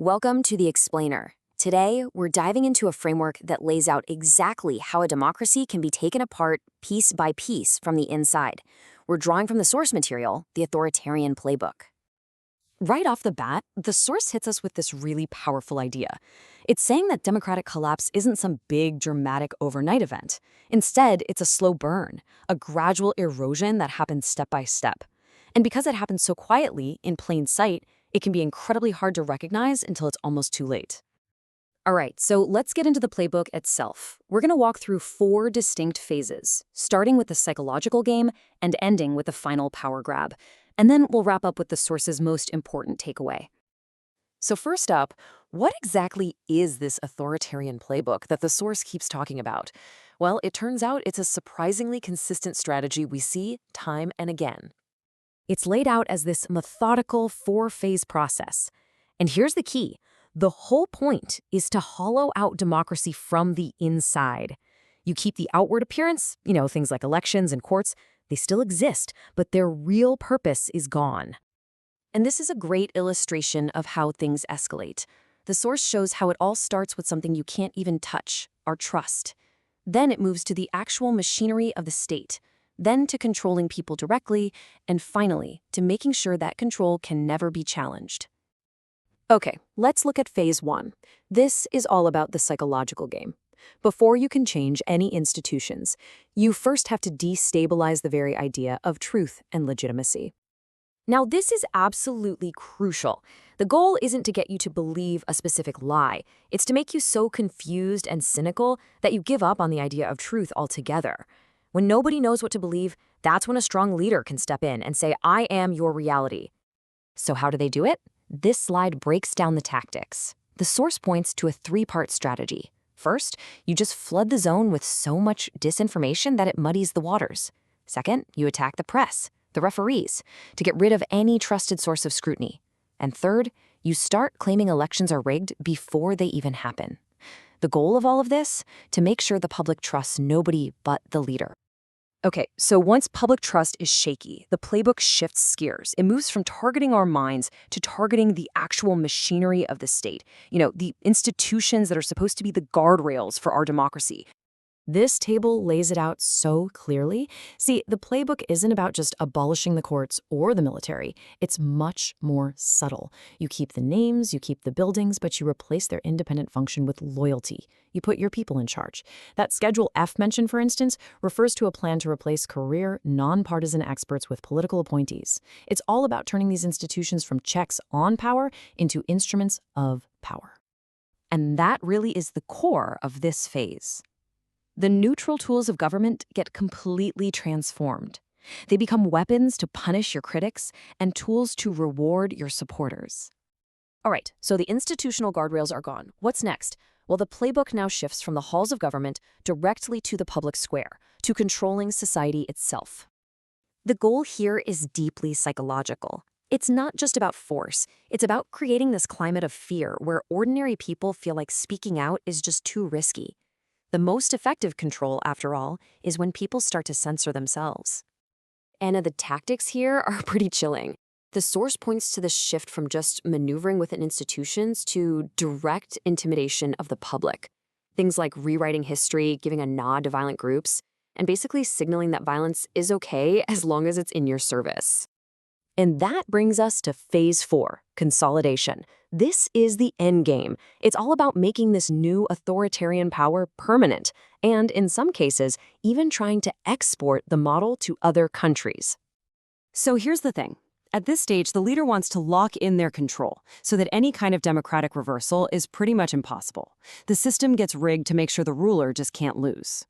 Welcome to The Explainer. Today, we're diving into a framework that lays out exactly how a democracy can be taken apart piece by piece from the inside. We're drawing from the source material, the Authoritarian Playbook. Right off the bat, the source hits us with this really powerful idea. It's saying that democratic collapse isn't some big, dramatic overnight event. Instead, it's a slow burn, a gradual erosion that happens step by step. And because it happens so quietly, in plain sight, it can be incredibly hard to recognize until it's almost too late. All right, so let's get into the playbook itself. We're going to walk through 4 distinct phases, starting with the psychological game and ending with the final power grab. And then we'll wrap up with the source's most important takeaway. So first up, what exactly is this authoritarian playbook that the source keeps talking about? Well, it turns out it's a surprisingly consistent strategy we see time and again. It's laid out as this methodical 4-phase process. And here's the key. The whole point is to hollow out democracy from the inside. You keep the outward appearance, things like elections and courts, they still exist, but their real purpose is gone. And this is a great illustration of how things escalate. The source shows how it all starts with something you can't even touch, our trust. Then it moves to the actual machinery of the state, then to controlling people directly, and finally, to making sure that control can never be challenged. Okay, let's look at phase 1. This is all about the psychological game. Before you can change any institutions, you first have to destabilize the very idea of truth and legitimacy. Now, this is absolutely crucial. The goal isn't to get you to believe a specific lie. It's to make you so confused and cynical that you give up on the idea of truth altogether. When nobody knows what to believe, that's when a strong leader can step in and say, I am your reality. So how do they do it? This slide breaks down the tactics. The source points to a 3-part strategy. First, you just flood the zone with so much disinformation that it muddies the waters. Second, you attack the press, the referees, to get rid of any trusted source of scrutiny. And third, you start claiming elections are rigged before they even happen. The goal of all of this? To make sure the public trusts nobody but the leader. Okay, so once public trust is shaky, the playbook shifts gears. It moves from targeting our minds to targeting the actual machinery of the state. The institutions that are supposed to be the guardrails for our democracy. This table lays it out so clearly. See, the playbook isn't about just abolishing the courts or the military. It's much more subtle. You keep the names, you keep the buildings, but you replace their independent function with loyalty. You put your people in charge. That Schedule F mention, for instance, refers to a plan to replace career, nonpartisan experts with political appointees. It's all about turning these institutions from checks on power into instruments of power. And that really is the core of this phase. The neutral tools of government get completely transformed. They become weapons to punish your critics and tools to reward your supporters. All right, so the institutional guardrails are gone. What's next? Well, the playbook now shifts from the halls of government directly to the public square, to controlling society itself. The goal here is deeply psychological. It's not just about force. It's about creating this climate of fear where ordinary people feel like speaking out is just too risky. The most effective control, after all, is when people start to censor themselves. And the tactics here are pretty chilling. The source points to the shift from just maneuvering within institutions to direct intimidation of the public. Things like rewriting history, giving a nod to violent groups, and basically signaling that violence is okay as long as it's in your service. And that brings us to phase 4, consolidation. This is the end game. It's all about making this new authoritarian power permanent, and in some cases, even trying to export the model to other countries. So here's the thing. At this stage, the leader wants to lock in their control so that any kind of democratic reversal is pretty much impossible. The system gets rigged to make sure the ruler just can't lose.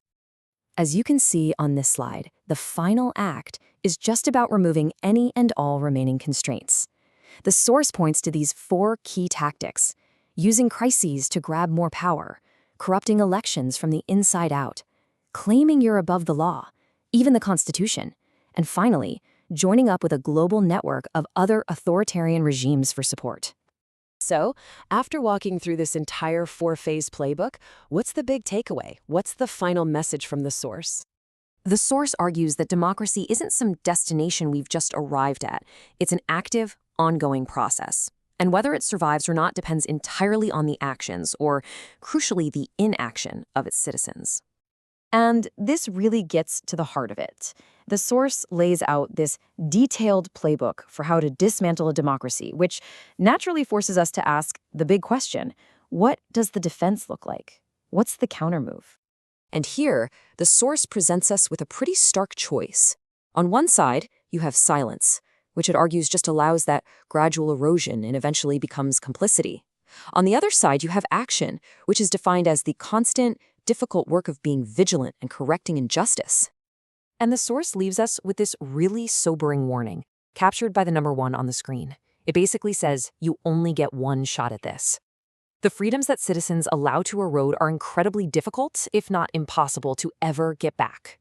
As you can see on this slide, the final act is just about removing any and all remaining constraints. The source points to these 4 key tactics: using crises to grab more power, corrupting elections from the inside out, claiming you're above the law, even the Constitution, and finally, joining up with a global network of other authoritarian regimes for support. So, after walking through this entire 4-phase playbook, what's the big takeaway? What's the final message from the source? The source argues that democracy isn't some destination we've just arrived at. It's an active, ongoing process. And whether it survives or not depends entirely on the actions, or crucially, the inaction of its citizens. And this really gets to the heart of it. The source lays out this detailed playbook for how to dismantle a democracy, which naturally forces us to ask the big question: what does the defense look like? What's the countermove? And here, the source presents us with a pretty stark choice. On one side, you have silence, which it argues just allows that gradual erosion and eventually becomes complicity. On the other side, you have action, which is defined as the constant, difficult work of being vigilant and correcting injustice. And the source leaves us with this really sobering warning, captured by the number 1 on the screen. It basically says, you only get one shot at this. The freedoms that citizens allow to erode are incredibly difficult, if not impossible, to ever get back.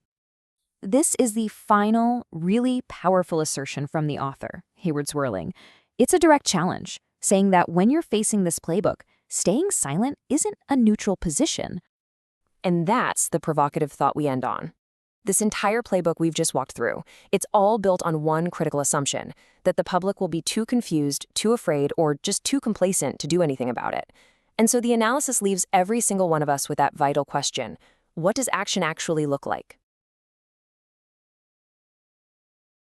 This is the final, really powerful assertion from the author, Hayward Swirling. It's a direct challenge, saying that when you're facing this playbook, staying silent isn't a neutral position. And that's the provocative thought we end on. This entire playbook we've just walked through, it's all built on one critical assumption, that the public will be too confused, too afraid, or just too complacent to do anything about it. And so the analysis leaves every single one of us with that vital question: what does action actually look like?